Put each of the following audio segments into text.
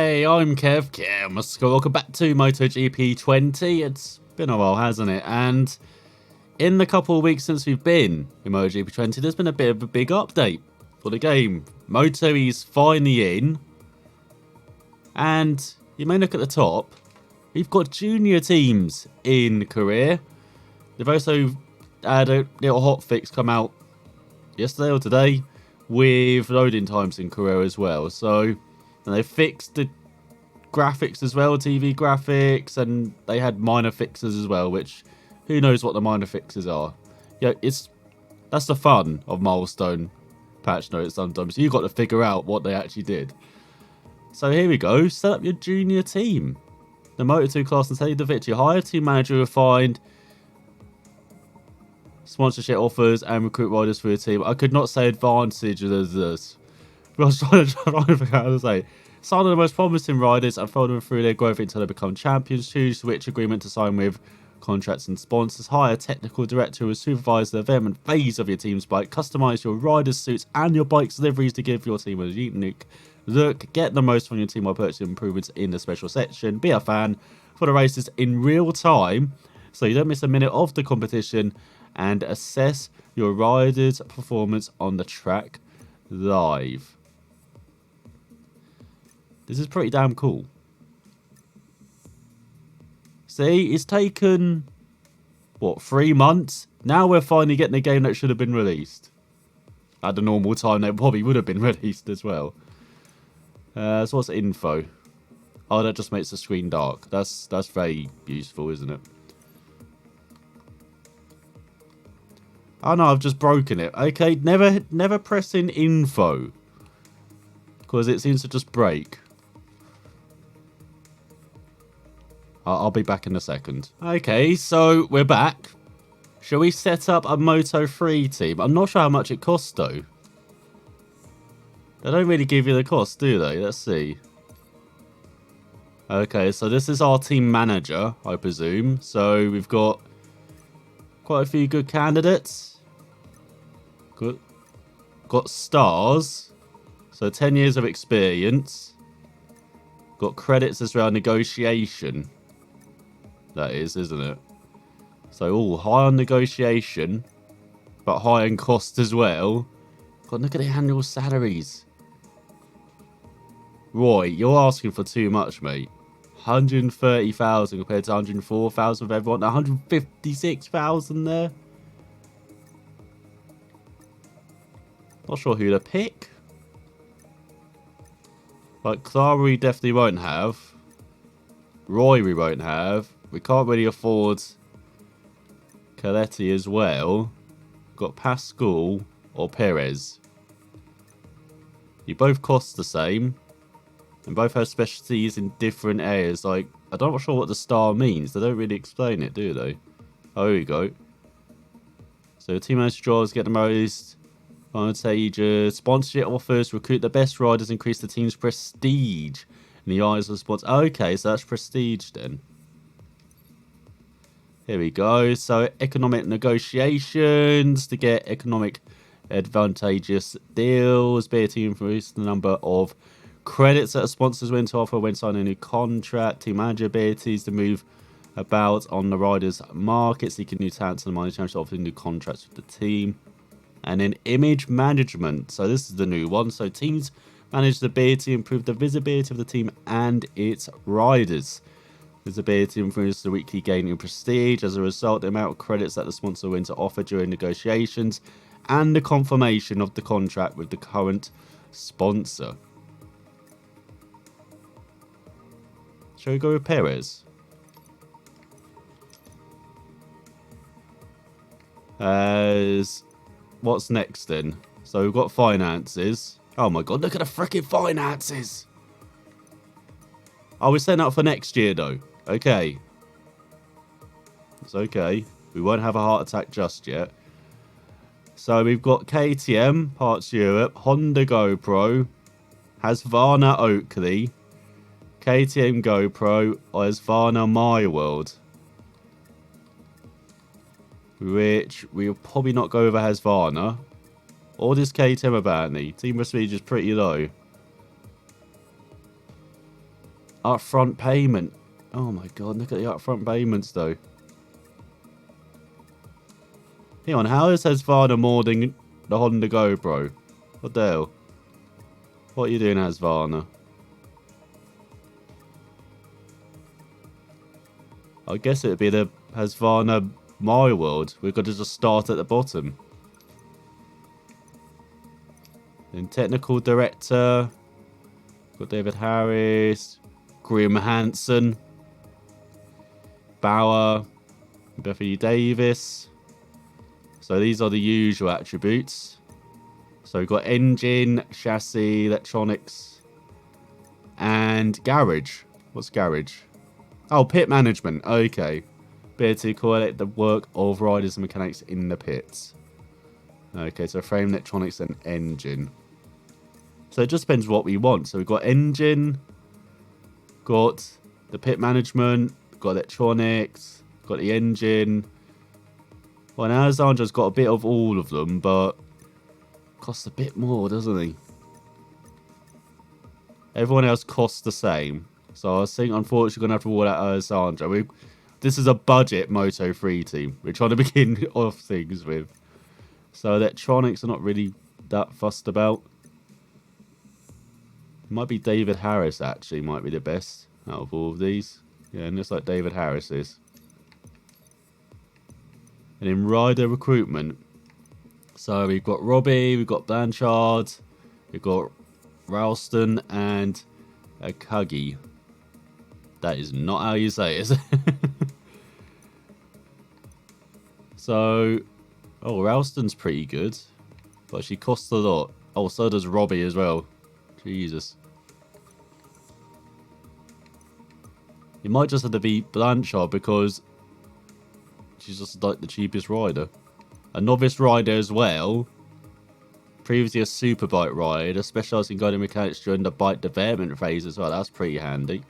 Hey, I'm Kev. Welcome back to MotoGP 20. It's been a while, hasn't it? And in the couple of weeks since we've been in MotoGP 20, there's been a bit of a big update for the game. Moto is finally in. And you may look at the top. We've got junior teams in Korea. They've also had a little hotfix come out yesterday or today with loading times in Korea as well. So they fixed the graphics as well, TV graphics, and they had minor fixes as well, which who knows what the minor fixes are. Yeah, that's the fun of milestone patch notes sometimes. You've got to figure out what they actually did. So here we go. Set up your junior team. The Moto2 class and take the victory. Hire team manager refined sponsorship offers and recruit riders for your team. I could not say advantages as this. I was trying to figure out how to say. Sign of the most promising riders and follow them through their growth until they become champions. Choose which agreement to sign with contracts and sponsors. Hire a technical director who will supervise the development phase of your team's bike. Customize your riders' suits and your bike's liveries to give your team a unique look. Get the most from your team while purchasing improvements in the special section. Be a fan for the races in real time so you don't miss a minute of the competition, and assess your riders' performance on the track live. This is pretty damn cool. See, it's taken, what, 3 months? Now we're finally getting a game that should have been released. At the normal time, they probably would have been released as well. So what's info? Oh, that just makes the screen dark. That's very useful, isn't it? Oh no, I've just broken it. Okay, never press in info, because it seems to just break. I'll be back in a second. Okay, so we're back. Shall we set up a Moto3 team? I'm not sure how much it costs though. They don't really give you the cost, do they? Let's see. Okay, so this is our team manager, I presume. So we've got quite a few good candidates. Got stars. So 10 years of experience. Got credits as well, negotiation. That is, isn't it? So, high on negotiation, but high in cost as well. God, look at the annual salaries. Roy, you're asking for too much, mate. 130,000 compared to 104,000 for everyone. 156,000 there. Not sure who to pick. Like, Clara we definitely won't have. Roy we won't have. We can't really afford Coletti as well. Got Pascal or Perez. You both cost the same. And both have specialties in different areas. Like, I'm not sure what the star means. They don't really explain it, do they? Oh, here we go. So, team manager draws, get the most advantageous. Sponsorship offers, recruit the best riders, increase the team's prestige in the eyes of sports. Okay, so that's prestige then. Here we go. So, economic negotiations to get economic advantageous deals. Be a team increase the number of credits that a sponsor's willing to offer when signing a new contract. Team manager abilities to move about on the riders' market, seeking new talents and the money chance to offer new contracts with the team. And then image management. So this is the new one. So teams manage the ability to improve the visibility of the team and its riders. Visibility improves the weekly gain in prestige. As a result, the amount of credits that the sponsor wins to offer during negotiations and the confirmation of the contract with the current sponsor. Shall we go with Perez? What's next then? So we've got finances. Oh my god, look at the freaking finances! Oh, we're setting up for next year though. Okay. It's okay. We won't have a heart attack just yet. So we've got KTM, Parts Europe, Honda GoPro, Husqvarna Oakley, KTM GoPro, Husqvarna My World. Which we'll probably not go over Husqvarna. Or this KTM apparently. Team prestige is pretty low. Upfront payment. Oh my god, look at the upfront payments though. Hang on, how is Husqvarna more than the Honda Go, bro? What the hell? What are you doing, Husqvarna? I guess it'd be the Husqvarna My World. We've got to just start at the bottom. Then technical director. Got David Harris. Grim Hansen. Bauer. Bethany Davis. So these are the usual attributes. So we've got engine, chassis, electronics, and garage. What's garage? Oh, pit management. Okay. Ability to coordinate the work of riders and mechanics in the pits. Okay, so frame, electronics, and engine. So it just depends what we want. So we've got engine, got the pit management, got electronics, got the engine. Well, now Alessandra's got a bit of all of them, but costs a bit more, doesn't he? Everyone else costs the same. So I think, unfortunately, we're going to have to rule out Alessandra. This is a budget Moto 3 team. We're trying to begin off things with. So electronics are not really that fussed about. Might be David Harris, actually, might be the best out of all of these. Yeah, and looks like David Harris is. And in rider recruitment, so we've got Robbie, we've got Blanchard, we've got Ralston, and Akagi. That is not how you say it, is it? So, oh, Ralston's pretty good, but she costs a lot. Oh, so does Robbie as well. Jesus. It might just have to be Blanchard because she's just like the cheapest rider. A novice rider as well. Previously a superbike rider, specialised in guiding mechanics during the bike development phase as well. That's pretty handy.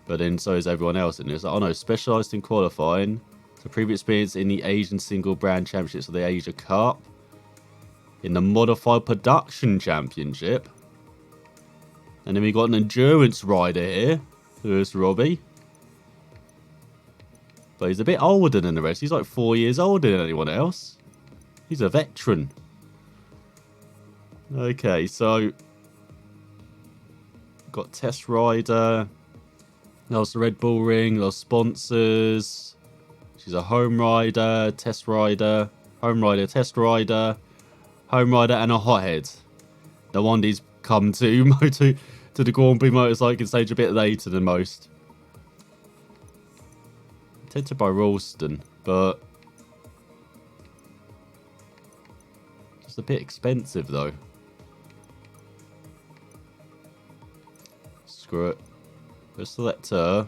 But then so is everyone else in this. Oh no, specialised in qualifying. So previous experience in the Asian Single Brand Championships of the Asia Cup. In the Modified Production Championship. And then we got an endurance rider here. Who is Robbie. But he's a bit older than the rest. He's like 4 years older than anyone else. He's a veteran. Okay, so got test rider. Lost the Red Bull Ring. Lost sponsors. She's a home rider, test rider, home rider, test rider, home rider, and a hothead. The one he's come to the Grand Prix motorcycle stage a bit later than most. Tempted by Ralston, but just a bit expensive though. Screw it. Let's select her.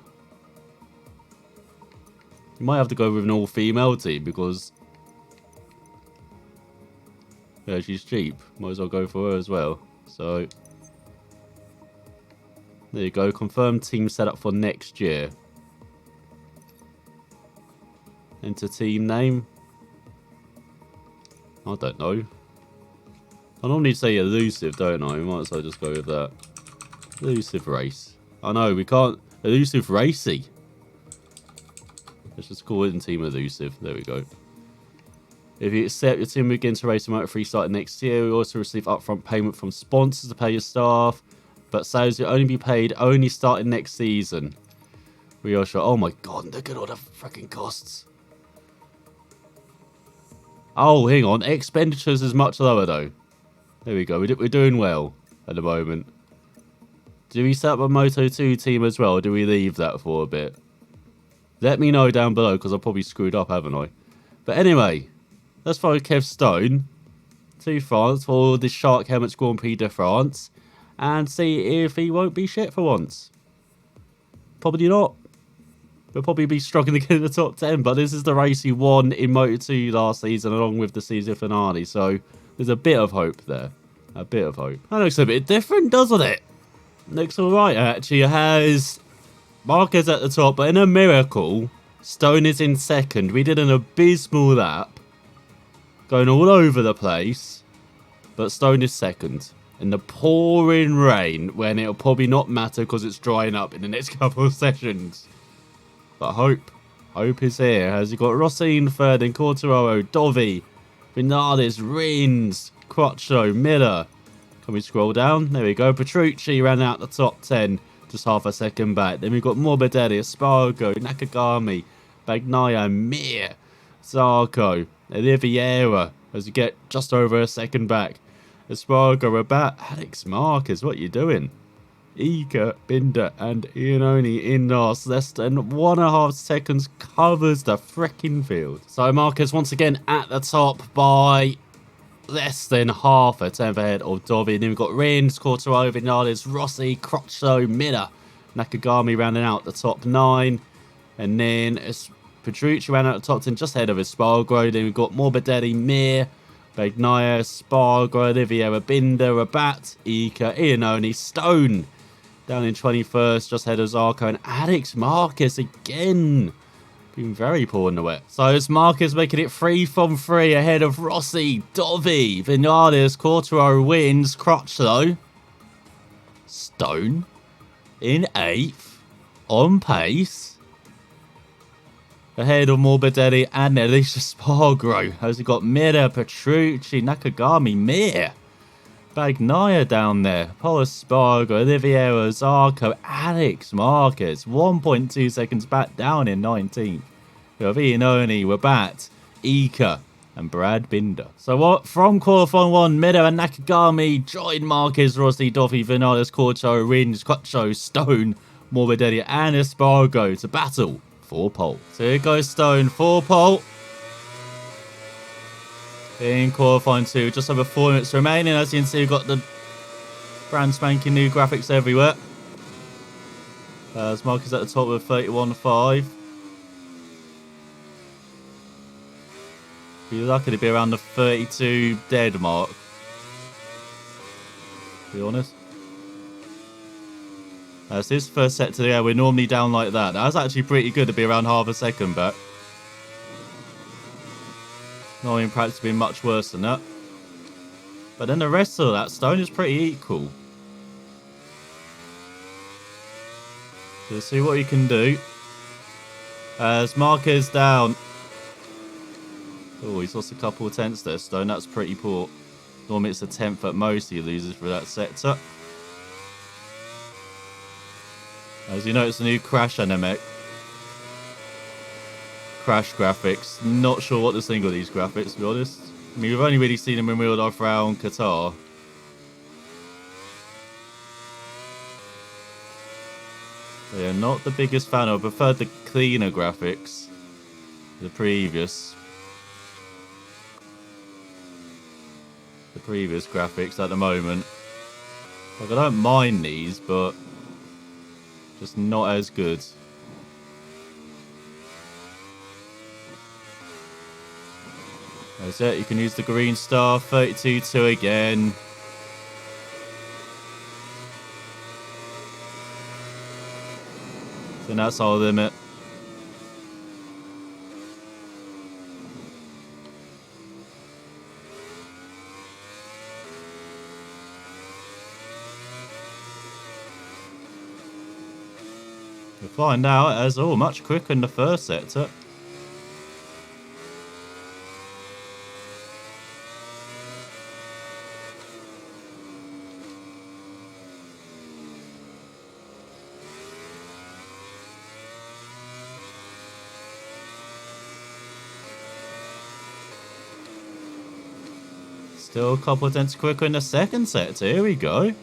You might have to go with an all-female team because yeah, she's cheap. Might as well go for her as well. So there you go. Confirmed team setup for next year. Enter team name. I don't know. I normally say elusive, don't I? We might as well just go with that. Elusive race. I know we can't. Elusive racy. Let's just call it in team elusive. There we go. If you accept, your team will begin to race Moto 3 starting next year. We also receive upfront payment from sponsors to pay your staff, but sales will only be paid starting next season. We are sure. Oh my god, look at all the freaking costs. Oh, hang on. Expenditures is much lower though. There we go. We're doing well at the moment. Do we set up a Moto 2 team as well, or do we leave that for a bit? Let me know down below, because I've probably screwed up, haven't I? But anyway, let's follow Kev Stone to France for the Shark Helmets Grand Prix de France and see if he won't be shit for once. Probably not. We'll probably be struggling to get in the top 10, but this is the race he won in Moto 2 last season along with the season finale, so there's a bit of hope there. A bit of hope. That looks a bit different, doesn't it? Looks alright, actually. It has Marquez at the top, but in a miracle, Stone is in second. We did an abysmal lap, going all over the place, but Stone is second. in the pouring rain when it'll probably not matter because it's drying up in the next couple of sessions. But hope is here. As you got Rossi in third, then Quartararo, Dovi, Vinales, Rins, Crutchlow, Miller. Can we scroll down? There we go. Petrucci ran out the top 10, just half a second back. Then we've got Morbidelli, Espargo, Nakagami, Bagnaia, Mir, Zarco, Oliveira, as you get just over a second back. Espargo about Alex Marquez, what are you doing? Ika, Binder, and Iannone in last. Less than 1.5 seconds covers the freaking field. So Marquez once again at the top by less than half a tenth ahead of Dovi. Then we've got Rins, Quartararo, Vinales, Rossi, Crutchlow, Miller, Nakagami rounding out the top 9. And then Petrucci ran out the top 10 just ahead of Espargo. Then we've got Morbidelli, Mir, Bagnaia, Espargo, Oliveira, Binder, Rabat, Ika, Iannone, Stone down in 21st, just ahead of Zarco, and Alex Marquez again. Been very poor in the wet. So it's Marquez making it 3 from 3 ahead of Rossi, Dovi, Vinales, Quartararo wins, Crutchlow, Stone in 8th, on pace, ahead of Morbidelli and Alicia Spargo. As we got Miller, Petrucci, Nakagami, Mir, Bagnaia down there, Paul Espargo, Oliveira, Zarco, Alex Marquez, 1.2 seconds back down in 19th. We have Iannone, Rabat, Ika, and Brad Binder. So what? From qualifying 1, Miller and Nakagami join Marquez, Rossi, Dovi, Vinales, Quartararo, Rins, Crutchlow, Stone, Morbidelli, and Espargo to battle for pole. So here goes Stone for pole. In qualifying 2, just over 4 minutes remaining. As you can see, we've got the brand spanking new graphics everywhere. As Marquez at the top with 31.5. Be lucky to be around the 32 dead mark, to be honest. As this first set to the air, we're normally down like that. That was actually pretty good to be around half a second back. Not in practice been much worse than that. But then the rest of that Stone is pretty equal. So let's see what he can do. As Marquez down. Oh, he's lost a couple of tenths there, Stone. That's pretty poor. Normally it's a tenth at most he loses for that sector. As you know, it's a new crash animate. Crash graphics. Not sure what to think of these graphics, to be honest. I mean, we've only really seen them in real life around Qatar. So yeah, not the biggest fan. I preferred the cleaner graphics. The previous graphics at the moment. Like, I don't mind these, but just not as good. That's it, you can use the green star, 32-2 again. So that's our limit. We'll find out as much quicker in the first sector. Still a couple of tenths quicker in the second set. Here we go.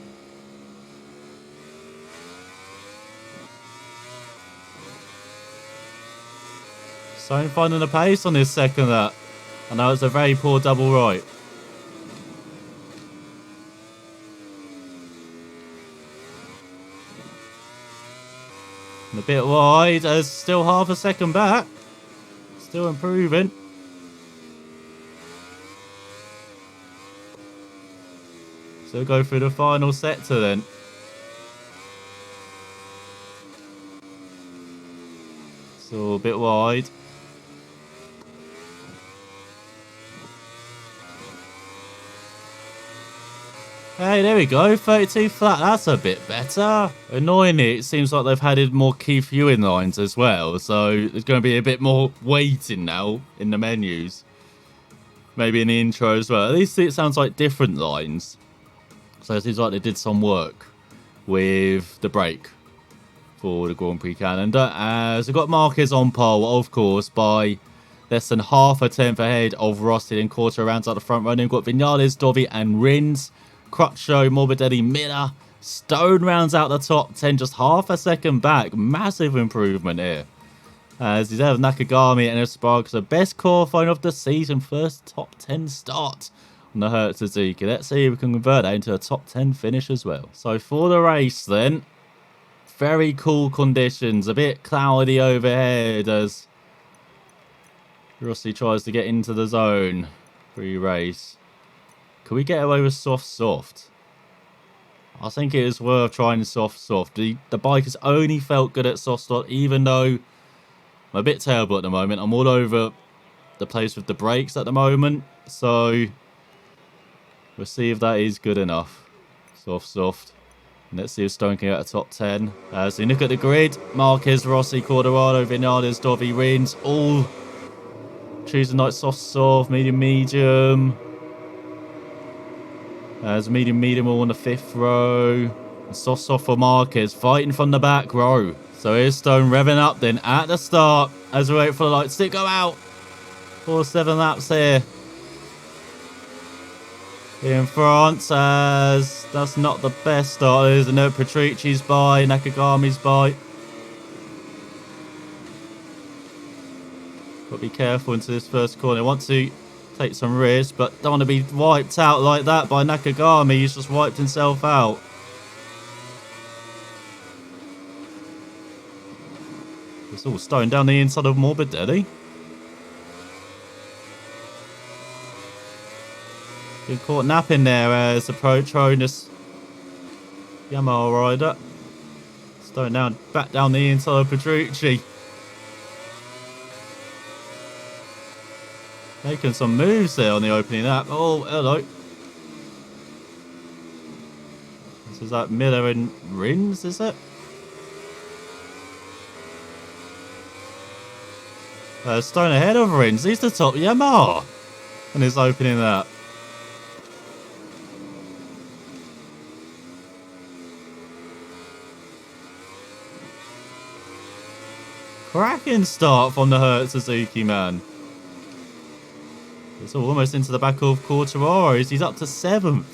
So finding the pace on this second lap. I know it's a very poor double right. And a bit wide as still half a second back. Still improving. So go through the final sector then. So a bit wide. Hey, there we go. 32 flat. That's a bit better. Annoyingly, it seems like they've added more Keith Ewing lines as well. So there's going to be a bit more waiting now in the menus. Maybe in the intro as well. At least it sounds like different lines. So it seems like they did some work with the brake for the Grand Prix calendar. As we've got Marquez on pole, of course, by less than half a tenth ahead of Rossi and quarter rounds out the front running. We've got Vinales, Dovi and Rins. Crutchlow, Morbidelli, Miller. Stone rounds out the top 10, just half a second back. Massive improvement here. As he's out of Nakagami and Espargaro, the best qualifying of the season. First top 10 start on the Hertz Suzuki. Let's see if we can convert that into a top 10 finish as well. So for the race then, very cool conditions. A bit cloudy overhead as Rossi tries to get into the zone. Pre-race. Can we get away with soft? I think it is worth trying soft. The bike has only felt good at soft, even though I'm a bit terrible at the moment. I'm all over the place with the brakes at the moment. So we'll see if that is good enough. Soft. And let's see if Stone can get a top 10. As we look at the grid, Marquez, Rossi, Quartararo, Vinales, Dovi, Rins, all choosing like soft, medium. As medium all on the 5th row. And soft for Marquez, fighting from the back row. So here's Stone revving up then at the start as we wait for the lights to go out. 4-7 laps here. In France, as that's not the best start, isn't it? Patrici's by, Nakagami's by. Got to be careful into this first corner. I want to take some risks, but don't want to be wiped out like that by Nakagami. He's just wiped himself out. It's all Stone down the inside of Morbidelli. Been caught napping there as the Patronus Yamaha rider. Stone down, back down the inside of Petrucci. Making some moves there on the opening lap. Oh, hello. This is that Miller and Rins, is it? Stone ahead of Rins. He's the top Yamaha in his opening lap. Cracking start from the Hertz Suzuki, man. It's almost into the back of Quartararo. He's up to 7th.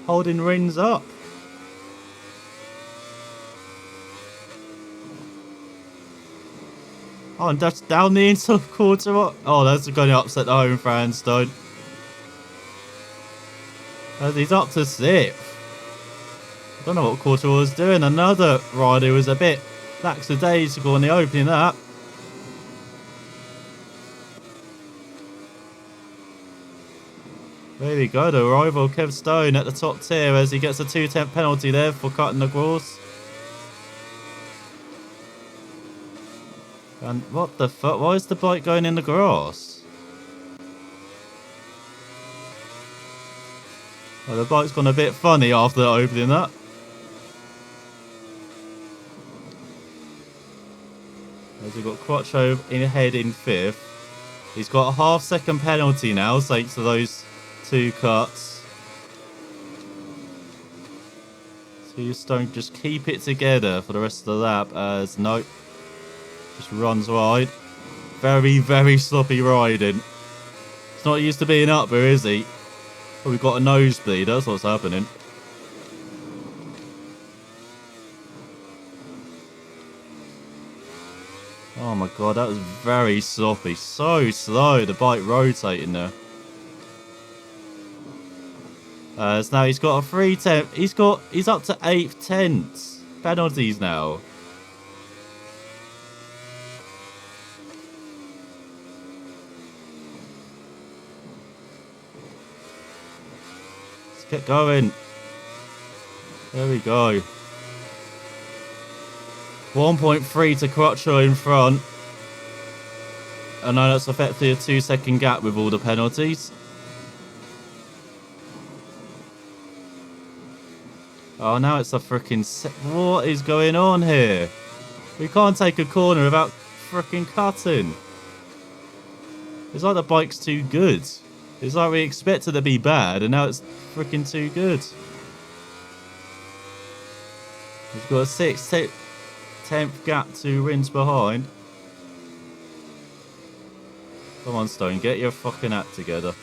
Holding Rins up. Oh, and that's down the inside of Quartararo. Oh, that's going to upset the home fans, Stone. As he's up to 6th. I don't know what Quartararo's doing. Another rider was a bit lackadaisical in the opening lap. There we go, the rival Kev Stone at the top tier as he gets a 2-10 penalty there for cutting the course. And what the fuck? Why is the bike going in the grass? Oh, the bike's gone a bit funny after opening that. As we've got Crutchlow in ahead in 5th. He's got a half-second penalty now thanks to those 2 cuts. So Stone just keep it together for the rest of the lap as nope. Just runs wide. Very, very sloppy riding. It's not used to being up there, is he? But we've got a nosebleed, that's what's happening. Oh my god, that was very sloppy. So slow, the bike rotating there. So now he's got a 3-10. He's up to 8th tenths. Penalties now. Let's get going. There we go. 1.3 to Crutchlow in front. I know that's effectively a 2-second gap with all the penalties. Oh, now it's a freaking... What is going on here? We can't take a corner without freaking cutting. It's like the bike's too good. It's like we expected it to be bad, and now it's freaking too good. We've got a 6/10 gap to wins behind. Come on, Stone, get your fucking act together.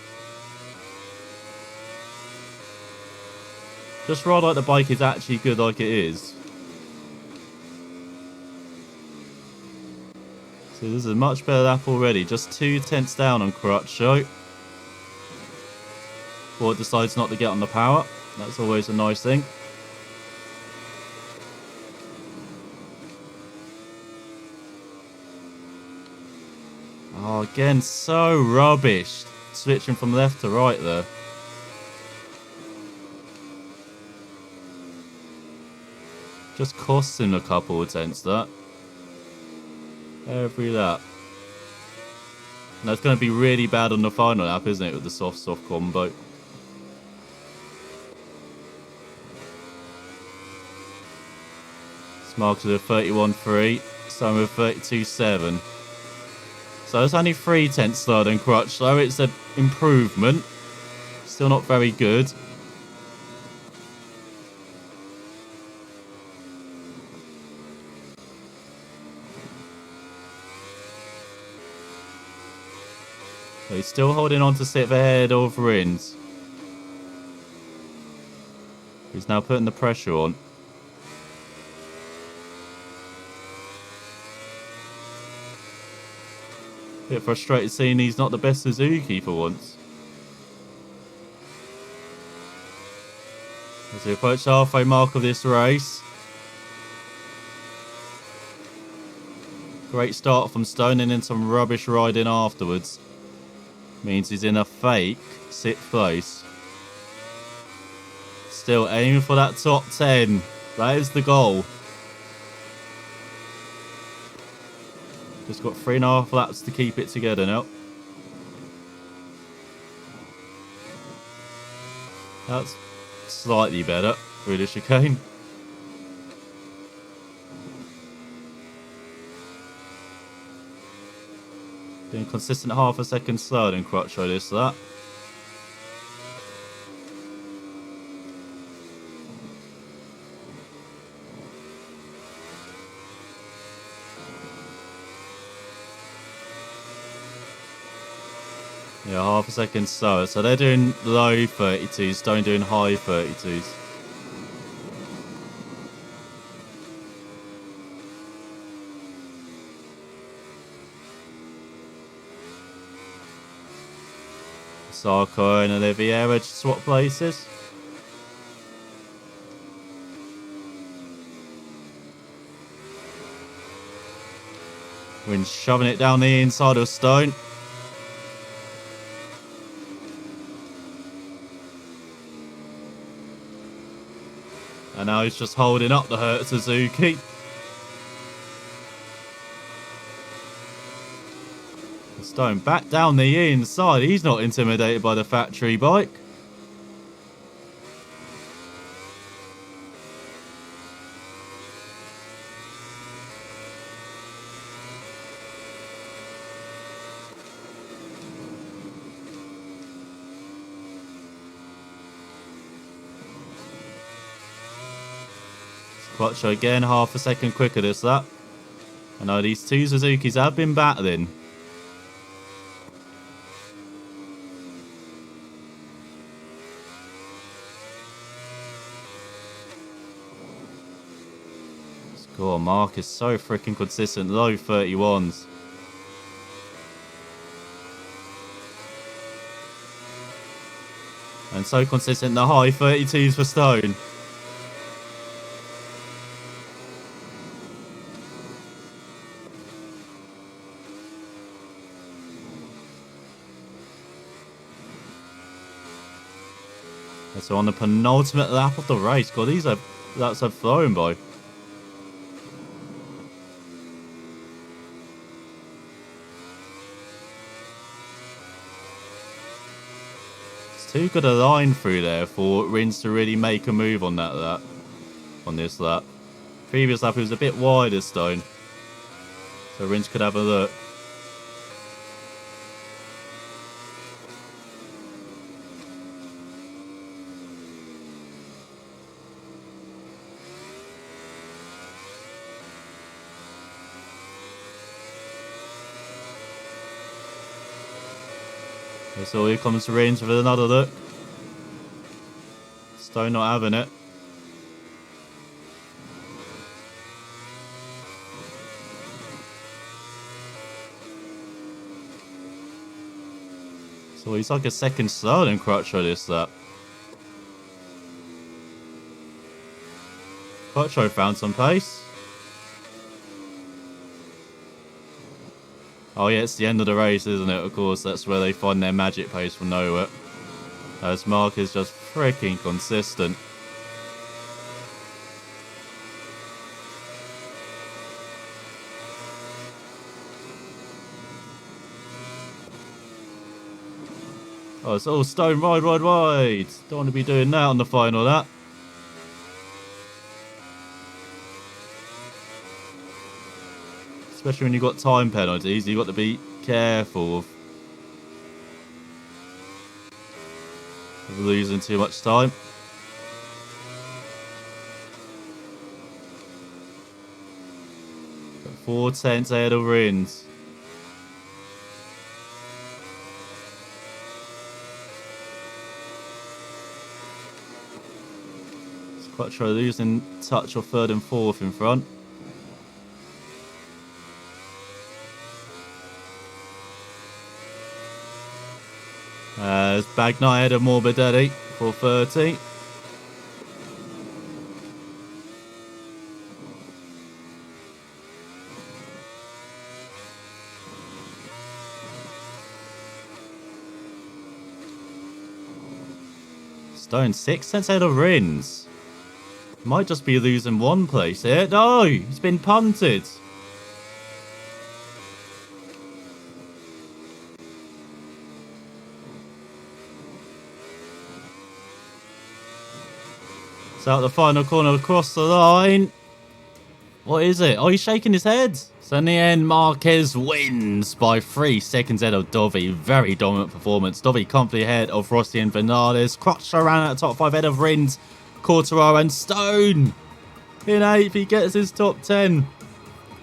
Just ride like the bike is actually good like it is. So this is a much better lap already. Just 2/10 down on Crutcho. Ford decides not to get on the power. That's always a nice thing. Oh, again, so rubbish. Switching from left to right there. Just costs him a couple of tenths, that. Every lap. And that's going to be really bad on the final lap, isn't it, with the soft combo. Marked with a 31.3, Stone with 32.7. So it's only 3/10 slower than Crutch, though it's an improvement. Still not very good. So he's still holding on to sit ahead of Rins. He's now putting the pressure on. Bit frustrated seeing he's not the best Suzuki for once. As we approach the halfway mark of this race. Great start from Stone and then some rubbish riding afterwards. Means he's in a fake 6th place. Still aiming for that top 10. That is the goal. Just got 3.5 laps to keep it together now. That's slightly better through the chicane. Being consistent half a second slower than Crutcho this that. Yeah, half a second slower. So they're doing low 32s, Stone doing high 32s. Sarko and Oliveira swap places. Wins shoving it down the inside of Stone. And now he's just holding up the hurt Suzuki. Stone back down the inside. He's not intimidated by the factory bike. Quattro again, half a second quicker this lap. I know these two Suzukis have been battling. Score mark is so freaking consistent, low 31s. And so consistent, the high 32s for Stone. So on the penultimate lap of the race, God, these laps have flown by. It's too good a line through there for Rins to really make a move on that lap. on this lap. Previous lap, it was a bit wider, Stone. So Rins could have a look. So here comes Rins with another look. Stone not having it. So he's like a second slower than Crutchlow this lap. Crutchlow found some pace. Oh yeah, it's the end of the race, isn't it? Of course, that's where they find their magic pace from nowhere. As Mark is just freaking consistent. Oh, it's all Stone, wide. Don't want to be doing that on the final lap. Especially when you've got time penalties, you've got to be careful of losing too much time. Got 4 tenths ahead of Rins. Quattro losing touch of 3rd and 4th in front. As Bagnight ahead of Morbidelli for 30. Stone 6 tenths ahead of Rins. Might just be losing 1 place here. No, he's been punted. It's out the final corner across the line. What is it? Oh, he's shaking his head. So in the end, Marquez wins by 3 seconds ahead of Dovi. Very dominant performance. Dovi comfortably ahead of Rossi and Vinales. Crutchlow around at the top 5 ahead of Rins, Quartararo and Stone. In 8th, he gets his top 10.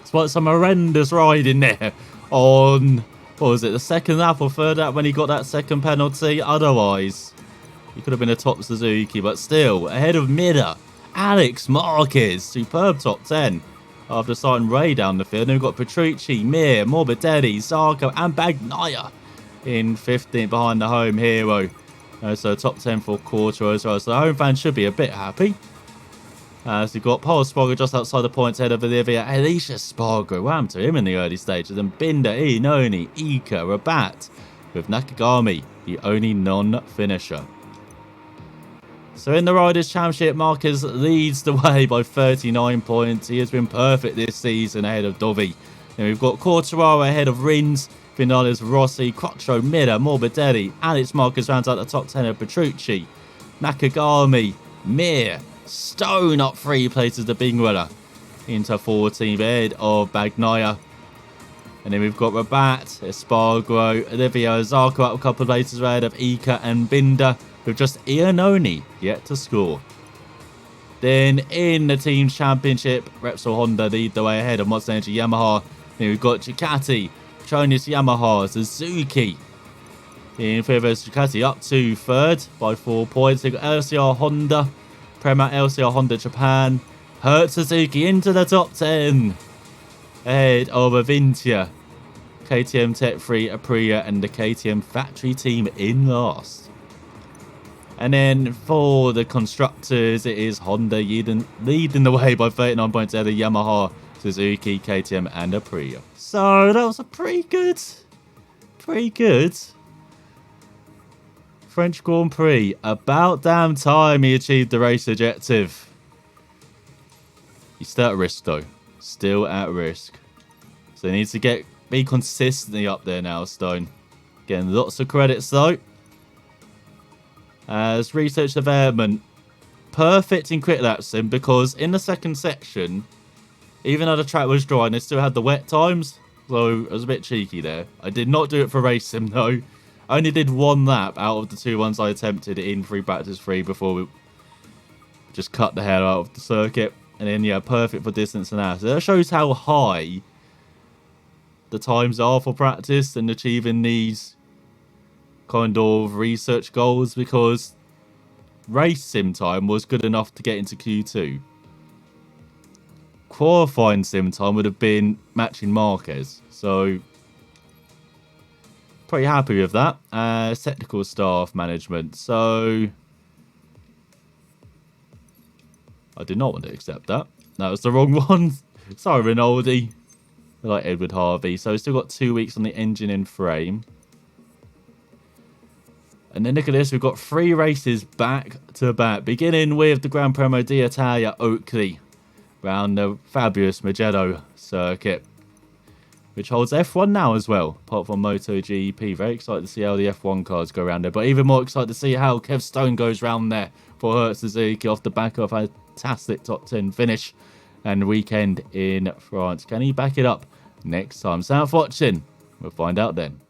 It's like some horrendous ride in there on, what was it, the 2nd lap or 3rd lap when he got that 2nd penalty. Otherwise, he could have been a top Suzuki, but still, ahead of Mida, Alex Marquez. Superb top 10. After starting Ray down the field, then we've got Petrucci, Mir, Morbidelli, Zarco and Bagnaia in 15th behind the home hero. So top 10 for Quarter as well. So the home fans should be a bit happy. As we've got Paul Spargo just outside the points ahead of Olivia. Alicia Spargo, what happened to him in the early stages? And Binder, Inoni, Ika, Rabat, with Nakagami, the only non-finisher. So in the Riders' Championship, Marquez leads the way by 39 points. He has been perfect this season ahead of Dovi. Then we've got Quartararo ahead of Rins, Vinales, Rossi, Crutchlow, Miller, Morbidelli. Alex Marquez rounds out the top 10 of Petrucci, Nakagami, Mir, Stone up 3 places the big winner into 14th ahead of Bagnaia. And then we've got Rabat, Espargaro, Olivia Zarco up a couple of places ahead of Ika and Binder, with just Iannone yet to score. Then in the Teams Championship, Repsol Honda lead the way ahead of Monster Energy Yamaha. Then we've got Ducati, Petronas Yamaha, Suzuki. In fifth versus Ducati up to 3rd by 4 points. We've got LCR Honda, Prema LCR Honda Japan, Hertz Suzuki into the top 10. Ahead of Avintia, KTM Tech 3, Aprilia and the KTM factory team in last. And then for the constructors, it is Honda leading the way by 39 points ahead of Yamaha, Suzuki, KTM and Aprilia. So that was a pretty good French Grand Prix. About damn time he achieved the race objective. He's still at risk though. Still at risk. So he needs to be consistently up there now, Stone. Getting lots of credits though. As research development, perfect in quick lap sim because in the second section, even though the track was dry and it still had the wet times, so I was a bit cheeky there. I did not do it for race sim though. I only did one lap out of the 2 ones I attempted in free practice 3 before we just cut the hell out of the circuit. And then, yeah, perfect for distance analysis. That shows how high the times are for practice and achieving these kind of research goals, because race sim time was good enough to get into Q2. Qualifying sim time would have been matching Marquez. So, pretty happy with that. Technical staff management. So, I did not want to accept that. That was the wrong one. Sorry, Rinaldi. I like Edward Harvey. So, we've still got 2 weeks on the engine in frame. And then look at this. We've got 3 races back to back. Beginning with the Gran Premio d'Italia Oakley. Around the fabulous Mugello circuit, which holds F1 now as well, apart from MotoGP. Very excited to see how the F1 cars go around there, but even more excited to see how Kev Stone goes round there for Suzuki off the back of a fantastic top 10 finish and weekend in France. Can he back it up next time? So, watching. We'll find out then.